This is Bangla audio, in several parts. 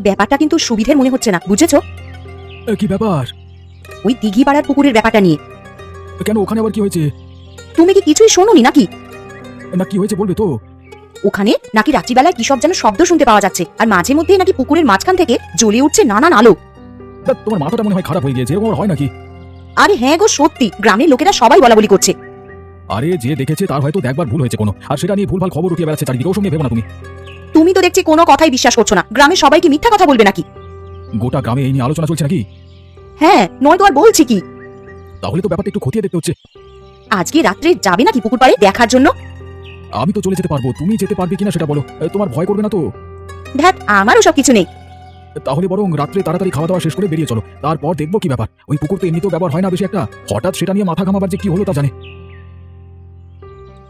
ব্যাপারটা কিন্তু সুবিধের মনে হচ্ছে না, বুঝেছো? কি ব্যাপার? ওই দিঘি পাড়ার পুকুরের ব্যাপারটা নিয়ে। কেন, ওখানে আবার কি হয়েছে? তুমি কি কিছুই শোনোনি নাকি? না, কি হয়েছে বলবে তো? ওখানে নাকি রাত্রিবেলায় কি সব যেন শব্দ শুনতে পাওয়া যাচ্ছে, আর মাঝে মধ্যেই নাকি পুকুরের মাঝখান থেকে জ্বলে উঠছে নানান আলো। তোমার মাথাটা মনে হয় খারাপ হয়ে গিয়েছে, এরকম হয় নাকি? আরে হ্যাঁ গো, সত্যি গ্রামের লোকেরা সবাই বলাবলি করছে। আরে যে দেখেছে তার হয়তো দেখবার ভুল হয়েছে কোনো, আর সেটা নিয়ে ভুলভাল খবর উঠিয়ে বেড়াচ্ছে চারিদিকে। ওসব নিয়ে ভেবো না তুমি। তুমি তো দেখছি কোনো কথাই বিশ্বাস করছো না। গ্রামের সবাই কি মিথ্যা কথা বলবে নাকি? গোটা গ্রামে এই নিয়ে আলোচনা চলছে নাকি? হ্যাঁ, নয়তো আর বলছি কি। তাহলে তো ব্যাপারটা একটু খতিয়ে দেখতে হচ্ছে। আজকে রাত্রে যাবে নাকি পুকুর পাড়ে দেখার জন্য? আমি তো চলে যেতে পারবো, তুমি যেতে পারবে কিনা সেটা বলো। তোমার ভয় করবে না তো? ধ্যাত, আমারও সব কিছু নেই। তাহলে বরং রাত্রে তাড়াতাড়ি খাওয়া দাওয়া শেষ করে বেরিয়ে চলো, তারপর দেখবো কি ব্যাপার। ওই পুকুর তো এমনিতেও ব্যবহার হয় না বেশি একটা, হঠাৎ সেটা নিয়ে মাথা ঘামাবার যে কি হলো তা জানে।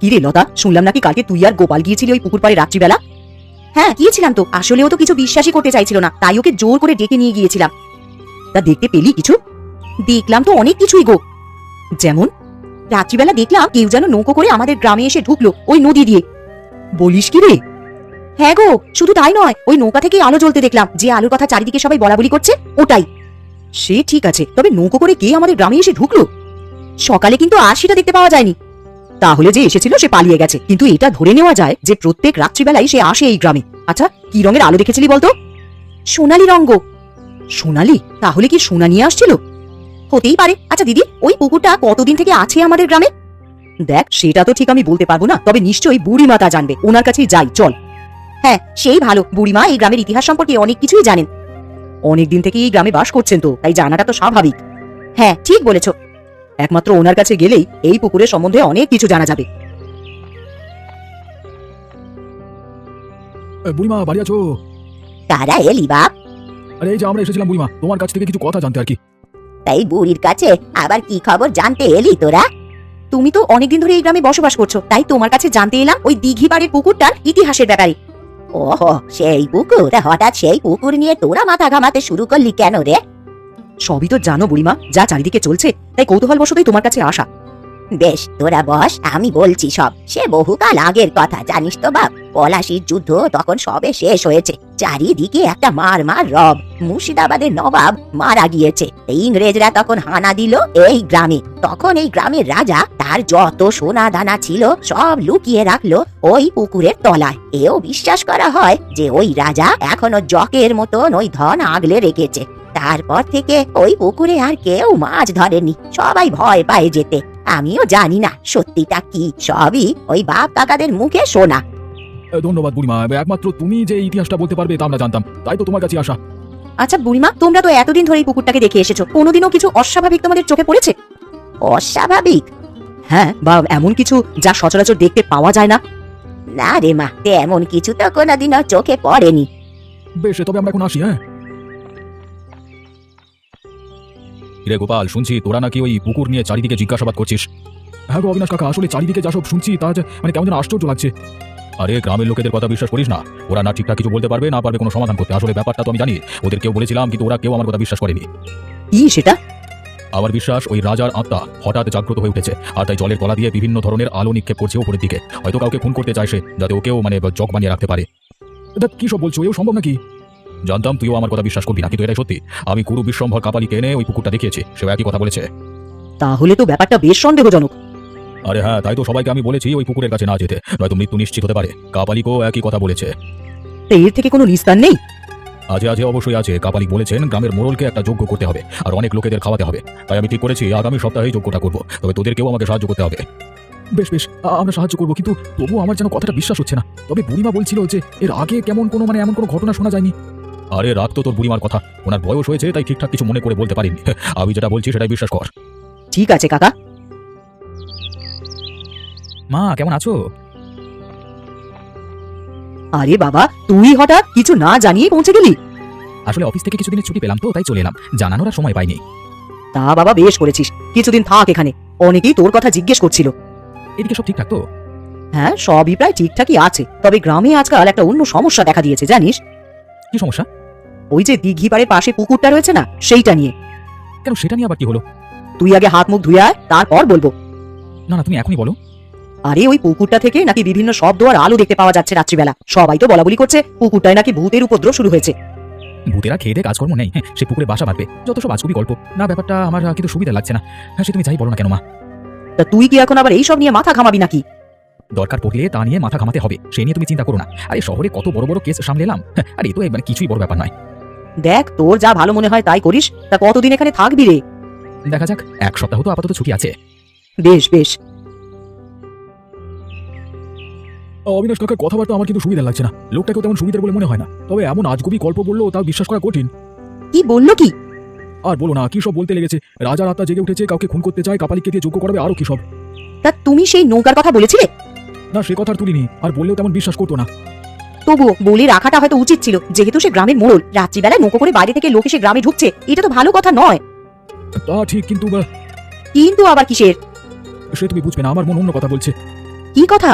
কি রে লতা, শুনলাম নাকি কালকে তুই আর গোপাল গিয়েছিলি ওই পুকুর পাড়ে রাত্রিবেলা? হ্যাঁ গিয়েছিলাম তো, আসলেও তো কিছু বিশ্বাসই করতে চাইছিল না, তাই ওকে জোর করে ডেকে নিয়ে গিয়েছিলাম। তা দেখতে পেলি কিছু? দেখলাম তো অনেক কিছুই গো। যেমন রাত্রিবেলা দেখলাম কেউ যেন নৌকো করে আমাদের গ্রামে এসে ঢুকলো ওই নদী দিয়ে। বলিস কি রে? হ্যাঁ গো, শুধু তাই নয়, ওই নৌকা থেকে আলো জ্বলতে দেখলাম, যে আলোর কথা চারিদিকে সবাই বলাবলি করছে ওটাই। সে ঠিক আছে, তবে নৌকো করে কে আমাদের গ্রামে এসে ঢুকলো? সকালে কিন্তু আর সেটা দেখতে পাওয়া যায়নি। তাহলে যে এসেছিল সে পালিয়ে গেছে, কিন্তু এটা ধরে নেওয়া যায় যে প্রত্যেক রাত্রিবেলায় সে আসে এই গ্রামে। আচ্ছা, কি রঙের আলো দেখেছিলি বলতো? সোনালী রঙ। সোনালী? তাহলে কি সোনা নিয়ে আসছিল? হতেই পারে। আচ্ছা দিদি, ওই পুকুরটা কতদিন থেকে আছে আমাদের গ্রামে? দেখ, সেটা তো ঠিক আমি বলতে পারবো না, তবে নিশ্চয়ই বুড়িমা তা জানবে, ওনার কাছেই যাই চল। হ্যাঁ সেই ভালো, বুড়িমা এই গ্রামের ইতিহাস সম্পর্কে অনেক কিছুই জানেন। অনেকদিন থেকে এই গ্রামে বাস করছেন তো, তাই জানাটা তো স্বাভাবিক। হ্যাঁ ঠিক বলেছ, একমাত্র ওনার কাছে গেলেই এই পুকুরের সম্বন্ধে অনেক কিছু জানা যাবে। বুড়িমা বাড়ি আছো? কারা এলি বাপ? আরে এই যে আমরা এসেছিলাম বুড়িমা, তোমার কাছ থেকে কিছু কথা জানতে আর কি। তাই বুড়ির কাছে আবার কি খবর জানতে এলি তোরা? তুমি তো অনেকদিন ধরে এই গ্রামে বসবাস করছো, তাই তোমার কাছে জানতে এলাম ওই দিঘি পাড়ের পুকুরটার ইতিহাসের ব্যাপারে। ওহো, সেই পুকুর? হঠাৎ সেই পুকুর নিয়ে তোরা মাথা ঘামাতে শুরু করলি কেন রে? সবই তো জানো বুড়িমা, যা চারিদিকে চলছে, তাই কৌতূহল বশতই তোমার কাছে আসা। বেশ, তোরা বস, আমি বলছি সব। সে বহুকাল আগের কথা, জানিস তো বাপ। পলাশির যুদ্ধ তখন সবে শেষ হয়েছে, চারিদিকে একটা মার রব। মুর্শিদাবাদের নবাব মারা গিয়েছে, ইংরেজরা তখন হানা দিল এই গ্রামে। তখন এই গ্রামের রাজা তার যত সোনা দানা ছিল সব লুকিয়ে রাখলো ওই পুকুরের তলায়। এও বিশ্বাস করা হয় যে ওই রাজা এখনো জকের মতন ওই ধন আগলে রেখেছে। তারপর থেকে ওই পুকুরে আর কেউ মাছ ধরেনি, সবাই ভয় পায় যেতে। আমিও জানি না সত্যিটা কি, সবই ওই বাপ কাকাদের মুখে শোনা। ধন্যবাদ বুড়িমা, একমাত্র তুমি যে ইতিহাসটা বলতে পারবে তা আমরা জানতাম, তাই তো তোমার কাছে আসা। আচ্ছা বুড়িমা, তোমরা তো এতদিন ধরে এই পুকুরটাকে দেখে এসেছো, কোনোদিনও কিছু অস্বাভাবিক তোমাদের চোখে পড়েছে? অস্বাভাবিক? হ্যাঁ, বা এমন কিছু যা সচরাচর দেখতে পাওয়া যায় না? না রে মা, এমন কিছু তো কোনোদিনও চোখে পড়েনি। বেশ, তবে আমরা এখন আসি। হ্যাঁ রে গোপাল, শুনছি তোরা নাকি ওই পুকুর নিয়ে চারিদিকে জিজ্ঞাসাবাদ করছিস। হ্যাঁ গো অবিনাশ কাকা, আসলে চারিদিকে যা সব শুনছি তা মানে কেমন যেন আশ্চর্য লাগছে। আরে গ্রামের লোকেদের কথা বিশ্বাস করিস না, ওরা না ঠিকঠাক কিছু বলতে পারবে, না পারবে কোনো সমাধান করতে। আসলে ব্যাপারটা তো আমি জানি, ওদের কেউ বলেছিলাম, কিন্তু ওরা কেউ আমার কথা বিশ্বাস করেনি। কি সেটা? আমার বিশ্বাস ওই রাজার আত্মা হঠাৎ জাগ্রত হয়ে উঠেছে, আর তাই জলের তলা দিয়ে বিভিন্ন ধরনের আলো নিক্ষেপ করছে উপরের দিকে। হয়তো কাউকে খুন করতে চাইছে, যাতে ওকেও মানে জগ বানিয়ে রাখতে পারে। এটা কি সব বলছো? এও সম্ভব নাকি? জানতাম তুইও আমার কথা বিশ্বাস করবি না, কিন্তু এটাই সত্যি। আমি গুরু বিশ্বম্ভর কাপালিকে এনে ওই পুকুরটা দেখিয়েছি, সেও একই কথা বলেছে। তাহলে তো ব্যাপারটা বেশ সন্দেহজনক। আরে হ্যাঁ, তাই তো সবাইকে আমি বলেছি ওই পুকুরের কাছে না যেতে, নয়তো মৃত্যু নিশ্চিত হতে পারে। কাপালিকও একই কথা বলেছে। এর থেকে কোনো নিস্তার নেই? আছে আছে, অবশ্যই আছে। কাপালিক বলেছেন গ্রামের মোড়লকে একটা যজ্ঞ করতে হবে, আর অনেক লোকেদের খাওয়াতে হবে। তাই আমি ঠিক করেছি আগামী সপ্তাহেই যজ্ঞটা করবো, তবে তোদেরকেও আমাকে সাহায্য করতে হবে। বেশ বেশ, আমরা সাহায্য করবো, কিন্তু তবুও আমার যেন কথাটা বিশ্বাস হচ্ছে না। তবে বুড়িমা বলছিল যে এর আগে কেমন কোনো এমন কোনো ঘটনা শোনা যায়নি। আরে রাখ তো তোর বুড়িমার কথা, ওনার বয়স হয়েছে, তাই ঠিকঠাক কিছু মনে করে বলতে পারিনি। আমি যেটা বলছি সেটাই বিশ্বাস কর। ঠিক আছে কাকা। মা কেমন আছো? আরে বাবা, তুই হঠাৎ কিছু না জানিয়ে পৌঁছে গেলি? আসলে অফিস থেকে কিছুদিনের ছুটি পেলাম তো, তাই চলে এলাম, জানানোর আর সময় পাইনি। তা বাবা বেশ করেছিস, কিছুদিন থাক এখানে, অনেকেই তোর কথা জিজ্ঞেস করছিল। এদিকে সব ঠিকঠাক তো? হ্যাঁ সবই প্রায় ঠিকঠাকই আছে, তবে গ্রামে আজকাল একটা অন্য সমস্যা দেখা দিয়েছে, জানিস? কি সমস্যা? ওই যে দিঘি পাড়ের পাশে পুকুরটা রয়েছে না, সেইটা নিয়ে। কেন, সেটা নিয়ে আবার কি হলো? তুই আগে হাত মুখ ধুয়ে আয়, তারপর বলবো। না না, তুমি এখনই বলো। আরে ওই পুকুরটা থেকে নাকি বিভিন্ন শব্দ আর আলো দেখতে পাওয়া যাচ্ছে রাত্রিবেলা, সবাই তো বলাবলি করছে পুকুরটায় নাকি ভূতের উপদ্রব শুরু হয়েছে। ভূতেরা খেয়ে দিয়ে কাজকর্ম নেই, হ্যাঁ, সে পুকুরে বাসা বাঁধবে, যত সব আজগুবি গল্প। না, ব্যাপারটা আমার কিন্তু সুবিধা লাগছে না। হ্যাঁ, সে তুমি যাই বলো না কেন মা। তা তুই কি এখন আবার এইসব নিয়ে মাথা ঘামাবি নাকি? দরকার পড়লে তা নিয়ে মাথা ঘামাতে হবে, সে নিয়ে তুমি চিন্তা করো না। আরে শহরে কত বড় বড় কেস সামলে এলাম, হ্যাঁ, আর এ তো মানে কিছুই বড় ব্যাপার নয়। দেখ, তোর যা ভালো মনে হয় তাই করিস। তা কতদিন এখানে থাকবি রে? দেখা যাক, 1 সপ্তাহ তো আপাতত ছুটি আছে। বেশ বেশ। অবিনাশ কাকার কথাবার্তা আমার কিন্তু সুবিধা লাগছে না। লোকটাকেও তেমন সুবিধার বলে মনে হয় না, তবে এমন আজগুবি গল্প বললো তাও বিশ্বাস করা কঠিন। কি বললো কি? আর বলো না, কি সব বলতে লেগেছে। রাজার আত্মা জেগে উঠেছে, কাউকে খুন করতে চায়, কাপালিককে দিয়ে যোগ্য করাবে, আরো কি সব। তা তুমি সেই নৌকার কথা বলেছিলে? না, সে কথা আর তুলিনি, আর বললেও তেমন বিশ্বাস করতো না। তবুও বলে রাখাটা হয়তো উচিত ছিল, যেহেতু সে গ্রামের মোড়ল। রাত্রিবেলায় নৌকো করে বাইরে থেকে লোক এসে গ্রামে ঢুকছে, এটা তো ভালো কথা নয়। তা ঠিক, কিন্তু কিন্তু আবার কিসের? সে তুমি বুঝবে না, আমার মন অন্য কথা বলছে। কি কথা?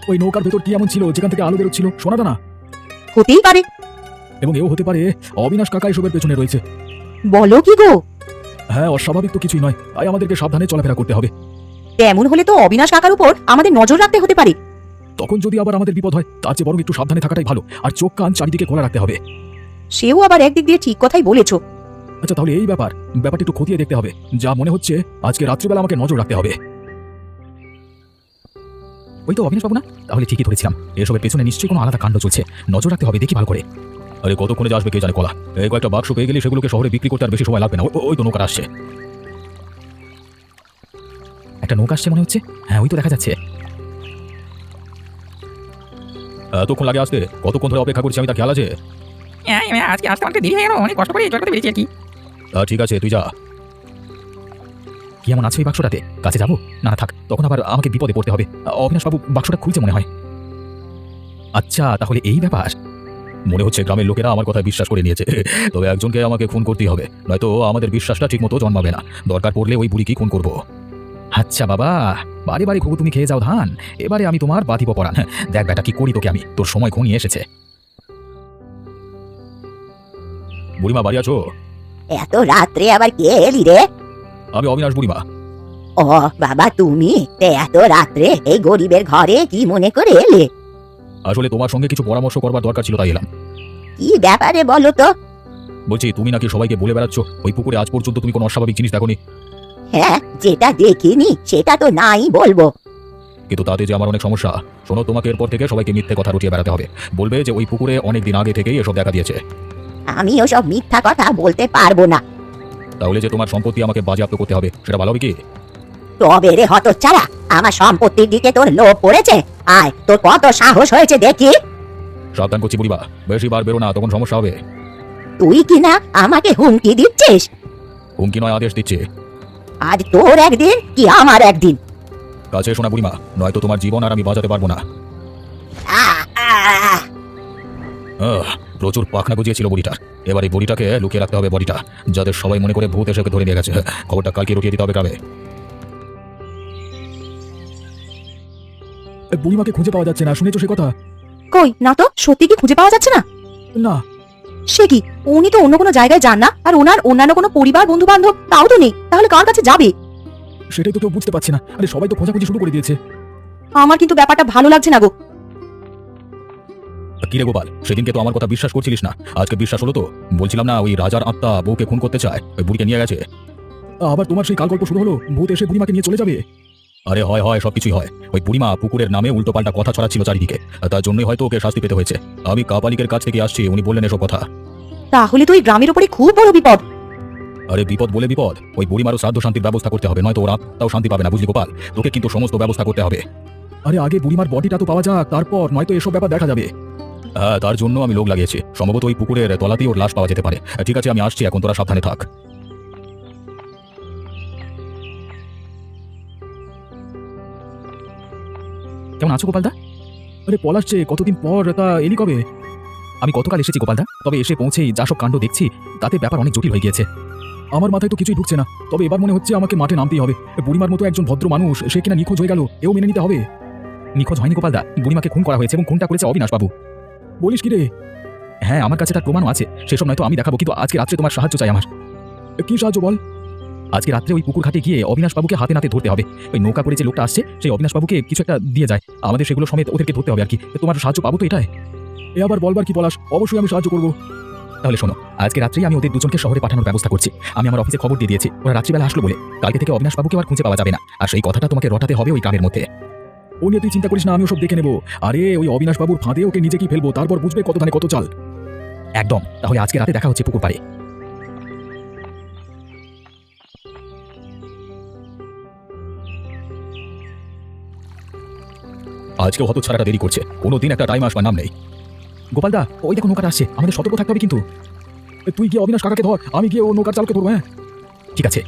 ওই নৌকার ভেতর কি এমন ছিল যেখান থেকে আলো বেরোচ্ছিল, সোনাদানা? হতেই পারে। এবং এও হতে পারে অবিনাশ কাকা এসবের পেছনে রয়েছে। বলো কি গো? হ্যাঁ, অস্বাভাবিক তো কিছুই নয়, তাই আমাদেরকে সাবধানে চলাফেরা করতে হবে। তেমন হলে তো অবিনাশ কাকার উপর আমাদের নজর রাখতে হতে পারে। তখন যদি আবার আমাদের বিপদ হয়, তার চেয়ে বরং একটু সাবধানে থাকাটাই ভালো, আর চোখ কান চারিদিকে খোলা রাখতে হবে। সেও আবার একদিক দিয়ে ঠিক কথাই বলেছো। আচ্ছা, তাহলে এই ব্যাপারটা একটু খতিয়ে দেখতে হবে। যা মনে হচ্ছে, আজকে রাত্রিবেলা আমাকে নজর রাখতে হবে। ওই তো অবিনাশ বাবু না? তাহলে ঠিকই ধরেছিলাম, এসবের পেছনে নিশ্চয়ই কোনো আলাদা কাণ্ড চলছে। নজর রাখতে হবে, দেখি ভালো করে। আরে কতক্ষণে আসবে কে জানে কলা। এই কয়েকটা বাক্স পেয়ে গেলে সেগুলোকে শহরে বিক্রি করতে আর বেশি সময় লাগবে না। ওই তো নৌকা আসছে। একটা নৌকা আসছে মনে হচ্ছে। হ্যাঁ, ওই তো দেখা যাচ্ছে। এতক্ষণ লাগে আসতে? কতক্ষণ ধরে অপেক্ষা করছি আমি, তা খেয়াল আছে? আজকে আসতে অনেক দেরি হয়ে গেল, অনেক কষ্ট করে জল করতে পেরেছি আর কি। ঠিক আছে, তুই যা। কি এমন আছে ওই বাক্সটাতে? কাছে যাবো? না থাক, তখন আবার আমাকে বিপদে পড়তে হবে। অবিনাশবাবু বাক্সটা খুলছে মনে হয়। আচ্ছা, তাহলে এই ব্যাপার। মনে হচ্ছে গ্রামের লোকেরা আমার কথা বিশ্বাস করে নিয়েছে। তবে একজনকে আমাকে খুন করতেই হবে, নয়তো আমাদের বিশ্বাসটা ঠিক মতো জন্মাবে না। দরকার পড়লে ওই বুড়িকেই খুন করবো। আচ্ছা বাবা, বারে বারে খুব তুমি খেয়ে যাও ধান, এবারে আমি তোমার বাতিব পড়ান। দেখ বেটা, কি করি তোকে আমি, তোর সময় ঘনিয়ে এসেছে। বুড়িমা বাড়ি আছো? এত রাত্রে আবার কে এলি রে? আমি অবিনাশ বুড়িমা। ও বাবা, তুমি এত রাত্রে এই গরিবের ঘরে কি মনে করে এলে? আসলে তোমার সঙ্গে কিছু পরামর্শ করবার দরকার ছিল, তাই এলাম। কি ব্যাপারে বলো তো? বলছি, তুমি নাকি সবাইকে বলে বেড়াচ্ছ ওই পুকুরে আজ পর্যন্ত তুমি কোনো অস্বাভাবিক জিনিস দেখোনি। হ্যাঁ, যেটা দেখিনি সেটা তো নাই বলবো। কিন্তু তাতে যে আমার অনেক সমস্যা। শোনো, তোমাকে এরপর থেকে সবাইকে মিথ্যে কথা রটিয়ে বেড়াতে হবে। বলবে যে ওই পুকুরে অনেক দিন আগে থেকেই এসব দেখা দিয়েছে। আমি ওসব মিথ্যা কথা বলতে পারবো না। তাহলে যে তোমার সম্পত্তি আমাকে বাজেয়াপ্ত করতে হবে, সেটা ভালো হবে কি? তবে রে হতচ্ছাড়া, আমার সম্পত্তির দিকে তোর লোভ পড়েছে? আয়, তোর কত সাহস হয়েছে দেখি। সাবধান করছি বুড়িবা, বেশি বার বেরো না, তখন সমস্যা হবে। তুই কি না আমাকে হুমকি দিচ্ছিস? হুমকি নয়, আদেশ দিচ্ছে। আজ তোর একদিন কি আমার একদিন। কাছে শোনা বুড়িমা, নয়তো তোমার জীবন আর আমি বাঁচাতে পারবো না। আহ, আহ, প্রচুর পাখনা গুজিয়েছিল বুড়িটার। এবার এই বুড়িটাকে লুকিয়ে রাখতে হবে, বডিটা, যাদের সবাই মনে করে ভূত এসে ওকে ধরে নিয়ে গেছে। খবরটা কালকে রটিয়ে দিতে হবে গ্রামে। বুড়িমাকে খুঁজে পাওয়া যাচ্ছে না, শুনেছো সে কথা? কই না তো, সত্যি কি খুঁজে পাওয়া যাচ্ছে না? না। সে কি, উনি তো অন্য কোনো জায়গায় যান না, আর ওনার অন্যান্য কোনো পরিবার বন্ধু বান্ধব তাও তো নেই, তাহলে কার কাছে যাবে? সেটাই তো কেউ বুঝতে পারছে না। আরে সবাই তো খোঁজাখুঁজি শুরু করে দিয়েছে। আমার কিন্তু ব্যাপারটা ভালো লাগছে না গো। কি রে গোপাল, সেদিনকে তো আমার কথা বিশ্বাস করছিলিস না, আজকে বিশ্বাস হলো তো? বলছিলাম না ওই রাজার আত্মা বউকে খুন করতে চায়, ওই বুড়িকে নিয়ে গেছে। আবার তোমার সেই কাল গল্প শুরু হলো, ভূত এসে বুড়িমাকে নিয়ে চলে যাবে। আরে হয় হয়, সবকিছুই হয়। ওই বুড়িমা পুকুরের নামে উল্টোপাল্টা কথা ছড়াচ্ছিল চারিদিকে, তার জন্যই হয়তো ওকে শাস্তি পেতে হয়েছে। আমি কাপালিকের কাছ থেকে আসছি, উনি বললেন এসব কথা। তাহলে তো এই গ্রামের উপরে খুব বড় বিপদ। আরে বিপদ বলে বিপদ, ওই বুড়িমারও শ্রাদ্ধ শান্তির ব্যবস্থা করতে হবে, নয়তো ওর আত্মাও শান্তি পাবে না, বুঝলি গোপাল? তোকে কিন্তু সমস্ত ব্যবস্থা করতে হবে। আরে আগে বুড়িমার বডিটা তো পাওয়া যাক, তারপর নয়তো এসব ব্যাপার দেখা যাবে। হ্যাঁ, তার জন্য আমি লোক লাগিয়েছি, সম্ভবত ওই পুকুরের তলাতেই ওর লাশ পাওয়া যেতে পারে। ঠিক আছে, আমি আসছি এখন, তোরা সাবধানে থাক। কেমন আছো গোপালদা? আরে পলাশছে, কতদিন পর, তা এলি কবে? আমি গতকাল এসেছি গোপালদা, তবে এসে পৌঁছেই যা সব কাণ্ড দেখছি তাতে ব্যাপার অনেক জটিল হয়ে গিয়েছে। আমার মাথায় তো কিছুই ঢুকছে না, তবে এবার মনে হচ্ছে আমাকে মাঠে নামতেই হবে। বুড়িমার মতো একজন ভদ্র মানুষ, সে কিনা নিখোঁজ হয়ে গেল, এও মেনে নিতে হবে। নিখোঁজ হয়নি গোপালদা, বুড়িমাকে খুন করা হয়েছে, এবং খুনটা করেছে অবিনাশ বাবু। বলিস কি রে? হ্যাঁ, আমার কাছে তার প্রমাণও আছে, সেসব নয়তো আমি দেখাবো, কিন্তু আজকে রাত্রে তোমার সাহায্য চাই আমার। কি সাহায্য বল? আজকে রাত্রে ওই পুকুর ঘাটে গিয়ে অবিনাশ বাবুকে হাতে নাতে ধরতে হবে। ওই নৌকা করে যে লোকটা আসছে, সেই অবিনাশ বাবুকে কিছু একটা দিয়ে যায়, আমাদের সেগুলো সমেত ওদেরকে ধরতে হবে আর কি। তোমার সাহায্য পাবো তো এটাই? এ আবার বলবার কি পলাশ, অবশ্যই আমি সাহায্য করবো। তাহলে শোনো, আজকে রাত্রেই আমি ওদের দুজনকে শহরে পাঠানোর ব্যবস্থা করছি। আমি আমার অফিসে খবর দিয়ে দিয়েছি, ওরা রাত্রিবেলা আসলো বলে কালকে থেকে অবিনাশ বাবুকে আর খুঁজে পাওয়া যাবে না। আর সেই কথাটা তোমাকে রটাতে হবে ওই গ্রামের মধ্যে। ও নিয়ে তুই চিন্তা করিস না, আমি ওসব দেখে নেবো। আরে ওই অবিনাশ বাবুর ফাঁদে ওকে নিজেকেই ফেলবো, তারপর বুঝবে কত ধানে কত চাল। একদম, তাহলে আজকে রাতে দেখা হচ্ছে পুকুর পাড়ে। আজকে হত ছাড়াটা দেরি করছে, কোনোদিন একটা টাইম আসবার নাম নেই। গোপালদা, ওই দেখো নৌকাটা আসছে, আমাদের সতর্ক থাকতে হবে কিন্তু। তুই গিয়ে অবিনাশ কাকাকে ধর, আমি গিয়ে ও নৌকার চালকে ধরবো। হ্যাঁ ঠিক আছে।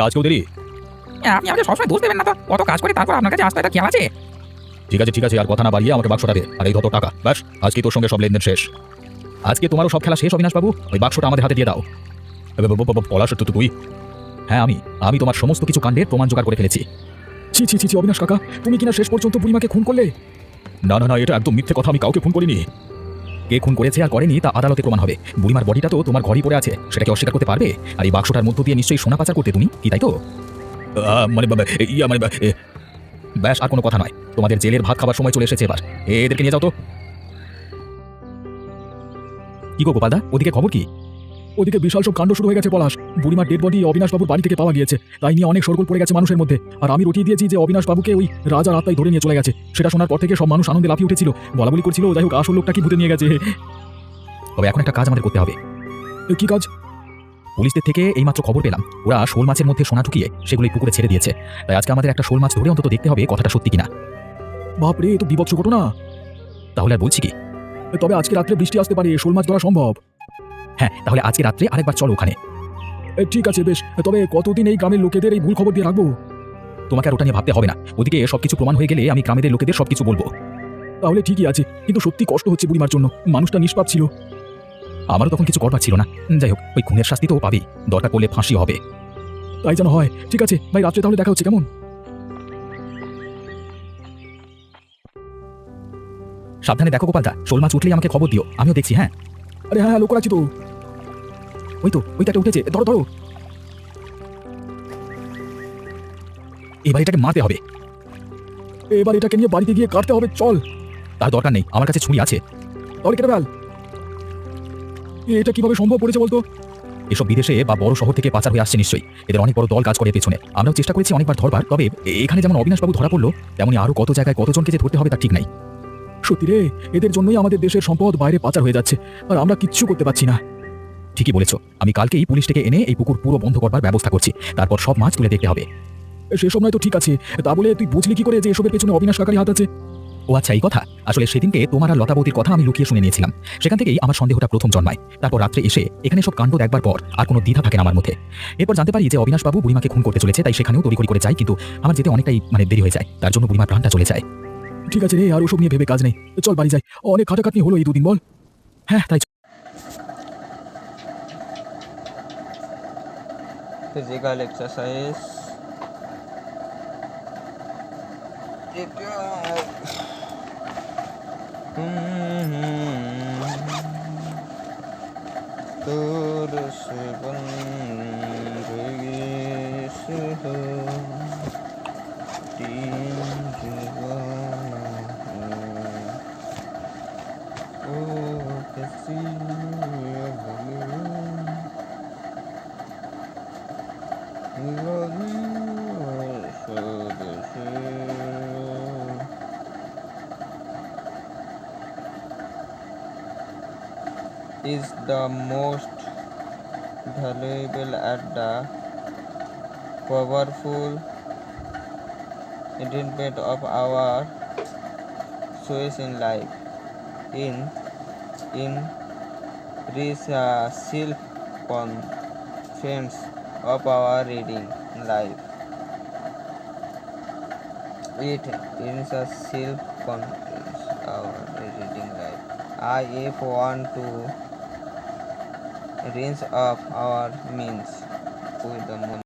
আজকেও দেরি? আপনি আমাকে সবসময় দোষ দেবেন না তো, কত কাজ করে তারপর আপনার কাছে আসতে একটা খেয়াল আছে। ঠিক আছে ঠিক আছে, আর কথা না বাড়িয়ে আমাকে বাক্সটা দে, আর এই ধর টাকা। ব্যাস, আজকে তোর সঙ্গে সব লেনদেন শেষ। আজকে তোমারও সব খেলা শেষ অবিনাশ বাবু, ওই বাক্সটা আমাদের হাতে দিয়ে দাও। পলাশ, তুই? হ্যাঁ আমি তোমার সমস্ত কিছু কাণ্ডের প্রমাণ জোগাড় করে ফেলেছি। ছি ছি ছি ছি, অবিনাশ কাকা, তুমি কিনা শেষ পর্যন্ত বুড়িমাকে খুন করলে? না না না, এটা একদম মিথ্যে কথা, আমি কাউকে খুন করিনি। কে খুন করেছে আর করেনি তা আদালতে প্রমাণ হবে। বুড়িমার বডিটা তো তোমার ঘরই পড়ে আছে, সেটাকে অস্বীকার করতে পারবে? আর এই বাক্সটার মধ্য দিয়ে নিশ্চয়ই সোনা পাচার করতে তুমি, কি তাই তো? মানে ব্যাস, আর কোনো কথা নয়। তোমাদের জেলের ভাত খাবার সময় চলে এসেছে, এবার এদেরকে নিয়ে যাও তো। কি গো গোপালদা, ওদিকে খবর কি? ওদিকে বিশাল সব কাণ্ড শুরু হয়ে গেছে পলাশ। বুড়িমার ডেড বডি অবিনাশবাবুর বাড়ি থেকে পাওয়া গিয়েছে, তাই নিয়ে অনেক শোরগোল পড়ে গেছে মানুষের মধ্যে। আর আমি রটিয়ে দিয়েছি যে অবিনাশবাবুকে ওই রাজার আত্মায় ধরে নিয়ে চলে গেছে। সেটা শোনার পর থেকে সব মানুষ আনন্দে লাফিয়ে উঠেছিল, বলাবলি করছিল যাই হোক আসল লোকটা কি ভূতে নিয়ে গেছে। তবে এখন একটা কাজ আমাদের করতে হবে। কি কাজ? পুলিশদের থেকে এইমাত্র খবর পেলাম ওরা শোল মাছের মধ্যে সোনা ঢুকিয়ে সেগুলোই পুকুরে ছেড়ে দিয়েছে। তাই আজকে আমাদের একটা শোল মাছ ধরে অন্তত দেখতে হবে কথাটা সত্যি কিনা। বাপরে, এ তো বিভৎস ঘটনা। তাহলে আর বলছি কি, তবে আজকে রাত্রে বৃষ্টি আসতে পারে, শোল মাছ ধরা সম্ভব। হ্যাঁ, তাহলে আজকে রাত্রে আরেকবার চলো ওখানে। ঠিক আছে বেশ, তবে কতদিন এই গ্রামের লোকেদের এই ভুল খবর দিয়ে রাখবো? তোমাকে আর ওটা নিয়ে ভাবতে হবে না, ওদিকে সবকিছু প্রমাণ হয়ে গেলে আমি গ্রামের লোকেদের সবকিছু বলবো। তাহলে ঠিকই আছে, কিন্তু সত্যি কষ্ট হচ্ছে বুড়িমার জন্য, মানুষটা নিষ্পাপ ছিল। আমারও তখন কিছু করবার ছিল না। যাই হোক, ওই খুনের শাস্তি তো পাবেই, দরকার পড়লে ফাঁসি হবে। তাই যেন হয়। ঠিক আছে ভাই, রাত্রে তাহলে দেখা হচ্ছে, কেমন? সাবধানে দেখো গোপালদা, শোল মাছ উঠলেই আমাকে খবর দিও, আমিও দেখছি। হ্যাঁ আরে হ্যাঁ, লোক আছি তো। ওইটা উঠেছে, ধরো ধরো। এবার এটাকে মারতে হবে। এবার এটাকে নিয়ে বাড়িতে গিয়ে কাটতে হবে, চল। তার দরকার নেই, আমার কাছে ছুরি আছে। তাহলে কেটে ফেল। এটা কিভাবে সম্ভব পড়েছে বলতো? এসব বিদেশে বা বড় শহর থেকে পাচার হয়ে আসছে নিশ্চয়ই, এদের অনেক বড় দল কাজ করে পেছনে। আমরাও চেষ্টা করেছি অনেকবার ধরবার, তবে এখানে যেমন অবিনাশবাবু ধরা পড়লো, তেমনি আরো কত জায়গায় কতজনকে যে ধরতে হবে তার ঠিক নাই। সত্যি রে, এদের জন্যই আমাদের দেশের সম্পদ বাইরে পাচার হয়ে যাচ্ছে, আর আমরা কিচ্ছু করতে পারছি না। ঠিকই বলেছো, আমি কালকেই পুলিশটাকে এনে এই পুকুর পুরো বন্ধ করবার ব্যবস্থা করছি, তারপর সব মাছ তুলে দেখতে হবে। সেসব নয় তো ঠিক আছে, তা বলে তুই বুঝলি কি করে যে এসবের পেছনে অবিনাশ কাকারই হাত আছে? ও আচ্ছা, এই কথা। আসলে সেদিনকে তোমার আর লতাবতীর কথা আমি লুকিয়ে শুনে নিয়েছিলাম, সেখান থেকেই আমার সন্দেহটা প্রথম জন্মায়। তারপর রাত্রে এসে এখানে সব কাণ্ড দেখবার পর আর কোনো দ্বিধা থাকে না আমার মধ্যে। এরপর জানতে পারি যে অবিনাশবাবু বুড়িমাকে খুন করতে চলেছে, তাই সেখানেও তড়িঘড়ি করে যায়, কিন্তু আমার যেতে অনেকটাই দেরি হয়ে যায়, তার জন্য বুড়িমার প্রাণটা চলে যায়। ঠিক আছে রে, আর ওসব নিয়ে ভেবে কাজ নেই, চল বাড়ি যাই। অনেক খাটাখাটনি হলো এই দুদিন, বল। হ্যাঁ তাই। Physical exercise. दूर से बंदगी से हो तीन जवान ओ किसी is the most valuable and the powerful ingredient of our choice in life. In reach self-confidence of our reading life. It is a self-confidence our reading life. If want to range of our means with the